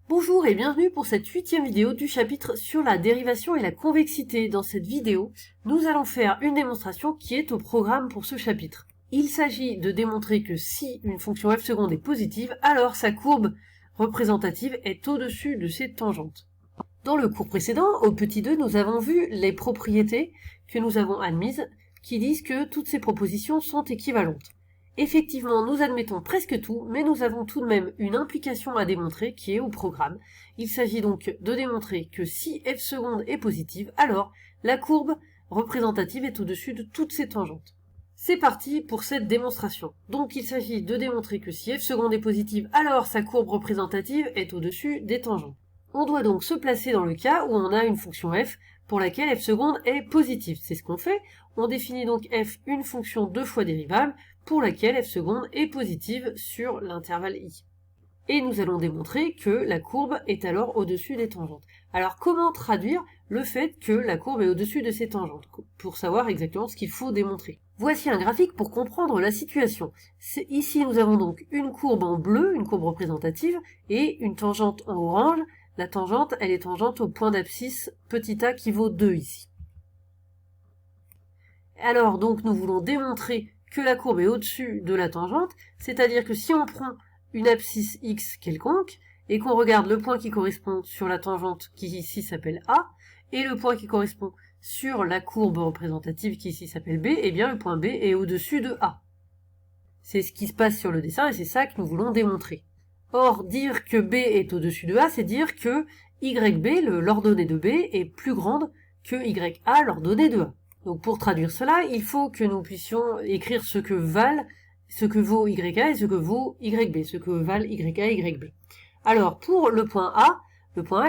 Bonjour et bienvenue pour cette 8e vidéo du chapitre sur la dérivation et la convexité. Dans cette vidéo, nous allons faire une démonstration qui est au programme pour ce chapitre. Il s'agit de démontrer que si une fonction f seconde est positive, alors sa courbe représentative est au-dessus de ses tangentes. Dans le cours précédent, au petit 2, nous avons vu les propriétés que nous avons admises qui disent que toutes ces propositions sont équivalentes. Effectivement, nous admettons presque tout, mais nous avons tout de même une implication à démontrer qui est au programme. Il s'agit donc de démontrer que si f seconde est positive, alors la courbe représentative est au-dessus de toutes ses tangentes. C'est parti pour cette démonstration. Donc il s'agit de démontrer que si f seconde est positive, alors sa courbe représentative est au-dessus des tangentes. On doit donc se placer dans le cas où on a une fonction f pour laquelle f seconde est positive. C'est ce qu'on fait. On définit donc f une fonction deux fois dérivable pour laquelle f seconde est positive sur l'intervalle i. Et nous allons démontrer que la courbe est alors au-dessus des tangentes. Alors comment traduire le fait que la courbe est au-dessus de ses tangentes pour savoir exactement ce qu'il faut démontrer? Voici un graphique pour comprendre la situation. Ici nous avons donc une courbe en bleu, une courbe représentative, et une tangente en orange. La tangente, elle est tangente au point d'abscisse petit a qui vaut 2 ici. Alors donc nous voulons démontrer que la courbe est au-dessus de la tangente, c'est-à-dire que si on prend une abscisse x quelconque, et qu'on regarde le point qui correspond sur la tangente qui ici s'appelle A, et le point qui correspond sur la courbe représentative qui ici s'appelle B, eh bien le point B est au-dessus de A. C'est ce qui se passe sur le dessin et c'est ça que nous voulons démontrer. Or, dire que B est au-dessus de A, c'est dire que YB, l'ordonnée de B, est plus grande que YA, l'ordonnée de A. Donc pour traduire cela, il faut que nous puissions écrire ce que vaut YA et ce que vaut YB, ce que valent YA et YB. Alors pour le point A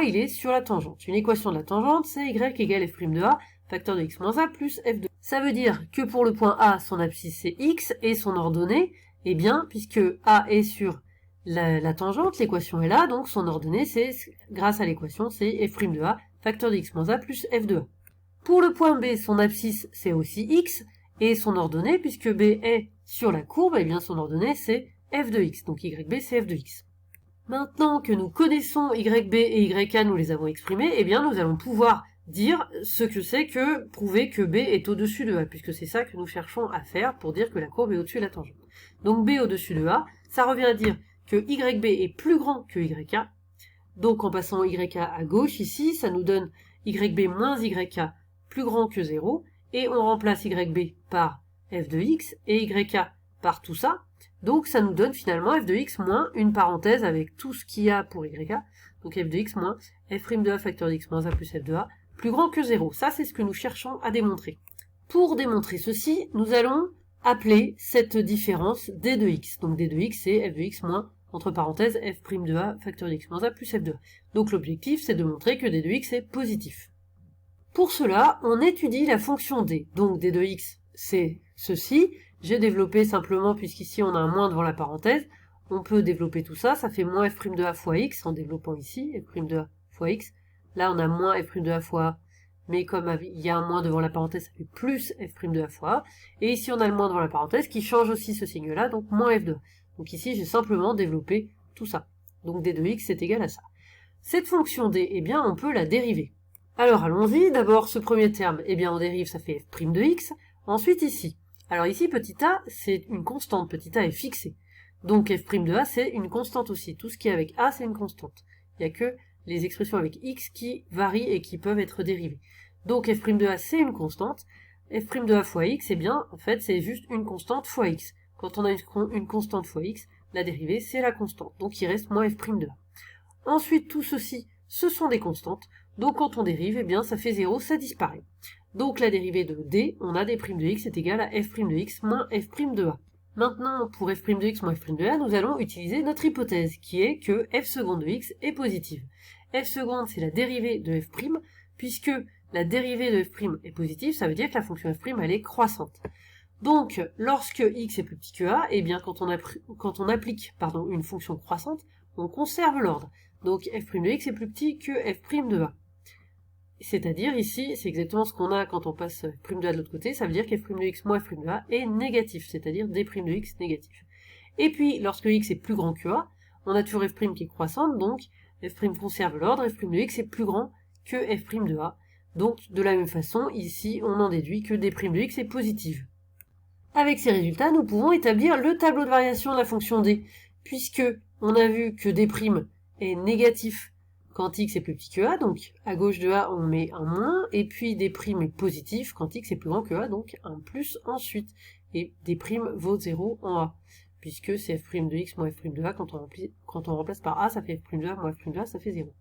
il est sur la tangente. Une équation de la tangente, c'est Y égale f' de A, facteur de x moins A plus f de. Ça veut dire que pour le point A, son abscisse c'est x et son ordonnée, eh bien, puisque A est sur la tangente, l'équation est là, donc son ordonnée, c'est, grâce à l'équation, c'est f' de A, facteur de x moins A plus f de A. Pour le point B, son abscisse, c'est aussi x, et son ordonnée, puisque B est sur la courbe, eh bien son ordonnée, c'est f de x, donc YB, c'est f de x. Maintenant que nous connaissons YB et YA, nous les avons exprimés, eh bien nous allons pouvoir dire ce que c'est que prouver que B est au-dessus de A, puisque c'est ça que nous cherchons à faire pour dire que la courbe est au-dessus de la tangente. Donc B au-dessus de A, ça revient à dire que YB est plus grand que YA, donc en passant YA à gauche ici, ça nous donne YB moins YA plus grand que 0, et on remplace YB par f de x, et YA par tout ça, donc ça nous donne finalement f de x moins une parenthèse avec tout ce qu'il y a pour YA, donc f de x moins f' de A facteur de x moins A plus f de A, plus grand que 0. Ça c'est ce que nous cherchons à démontrer. Pour démontrer ceci, nous allons appeler cette différence d de x. Donc d de x c'est f de x moins, entre parenthèses, f' de A facteur de x moins A plus f de A. Donc l'objectif c'est de montrer que d de x est positif. Pour cela, on étudie la fonction d. Donc d de x, c'est ceci. J'ai développé simplement, puisqu'ici on a un moins devant la parenthèse, on peut développer tout ça, ça fait moins f' de a fois x, en développant ici, f' de a fois x. Là on a moins f' de a fois a, mais comme il y a un moins devant la parenthèse, ça fait plus f' de a fois a. Et ici on a le moins devant la parenthèse, qui change aussi ce signe-là, donc moins f de a. Donc ici j'ai simplement développé tout ça. Donc d de x c'est égal à ça. Cette fonction d, eh bien on peut la dériver. Alors allons-y, d'abord ce premier terme, eh bien on dérive, ça fait f' de x, ensuite ici. Alors ici, petit a, c'est une constante, petit a est fixé. Donc f' de a, c'est une constante aussi. Tout ce qui est avec a, c'est une constante. Il n'y a que les expressions avec x qui varient et qui peuvent être dérivées. Donc f' de a, c'est une constante. F' de a fois x, eh bien, en fait, c'est juste une constante fois x. Quand on a une constante fois x, la dérivée, c'est la constante. Donc il reste moins f' de a. Ensuite, tout ceci, ce sont des constantes. Donc quand on dérive, eh bien ça fait 0, ça disparaît. Donc la dérivée de d, on a d' de x est égale à f' de x moins f' de a. Maintenant, pour f' de x moins f' de a, nous allons utiliser notre hypothèse, qui est que f seconde de x est positive. F seconde, c'est la dérivée de f', puisque la dérivée de f' est positive, ça veut dire que la fonction f', elle est croissante. Donc, lorsque x est plus petit que a, eh bien quand on applique une fonction croissante, on conserve l'ordre. Donc f' de x est plus petit que f' de a. C'est-à-dire ici, c'est exactement ce qu'on a quand on passe f' de a de l'autre côté, ça veut dire qu'f' de x moins f' de a est négatif, c'est-à-dire d' de x négatif. Et puis, lorsque x est plus grand que a, on a toujours f' qui est croissante, donc f' conserve l'ordre, f' de x est plus grand que f' de a. Donc, de la même façon, ici, on en déduit que d' de x est positive. Avec ces résultats, nous pouvons établir le tableau de variation de la fonction d, puisque on a vu que d' est négatif quand x est plus petit que a, donc à gauche de a, on met un moins, et puis d' est positif quand x est plus grand que a, donc un plus ensuite, et d' vaut 0 en a, puisque c'est f' de x moins f' de a, quand on remplace par a, ça fait f' de a moins f' de a, ça fait 0.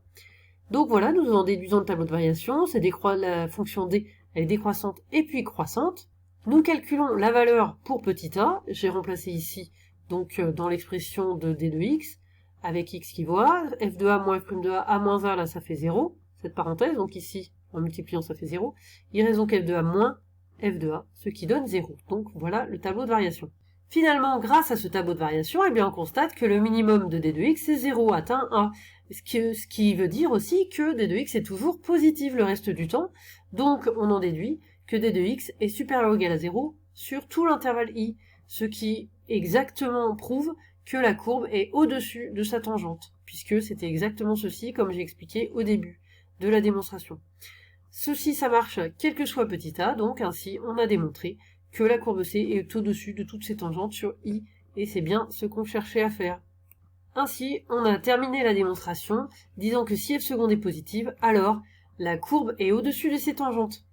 Donc voilà, nous en déduisons le tableau de variation, la fonction d, elle est décroissante et puis croissante. Nous calculons la valeur pour petit a, j'ai remplacé ici, donc dans l'expression de d de x, avec x qui vaut a, f de a moins f' de a moins a, là ça fait 0, cette parenthèse, donc ici, en multipliant ça fait 0, il reste donc f de a moins f de a, ce qui donne 0. Donc voilà le tableau de variation. Finalement, grâce à ce tableau de variation, eh bien, on constate que le minimum de d de x est 0 atteint a. Ce qui veut dire aussi que d de x est toujours positive le reste du temps, donc on en déduit que d de x est supérieur ou égal à 0 sur tout l'intervalle i, ce qui exactement prouve que la courbe est au-dessus de sa tangente, puisque c'était exactement ceci comme j'ai expliqué au début de la démonstration. Ceci, ça marche quel que soit petit a, donc ainsi on a démontré que la courbe C est au-dessus de toutes ses tangentes sur i, et c'est bien ce qu'on cherchait à faire. Ainsi, on a terminé la démonstration, disant que si f seconde est positive, alors la courbe est au-dessus de ses tangentes.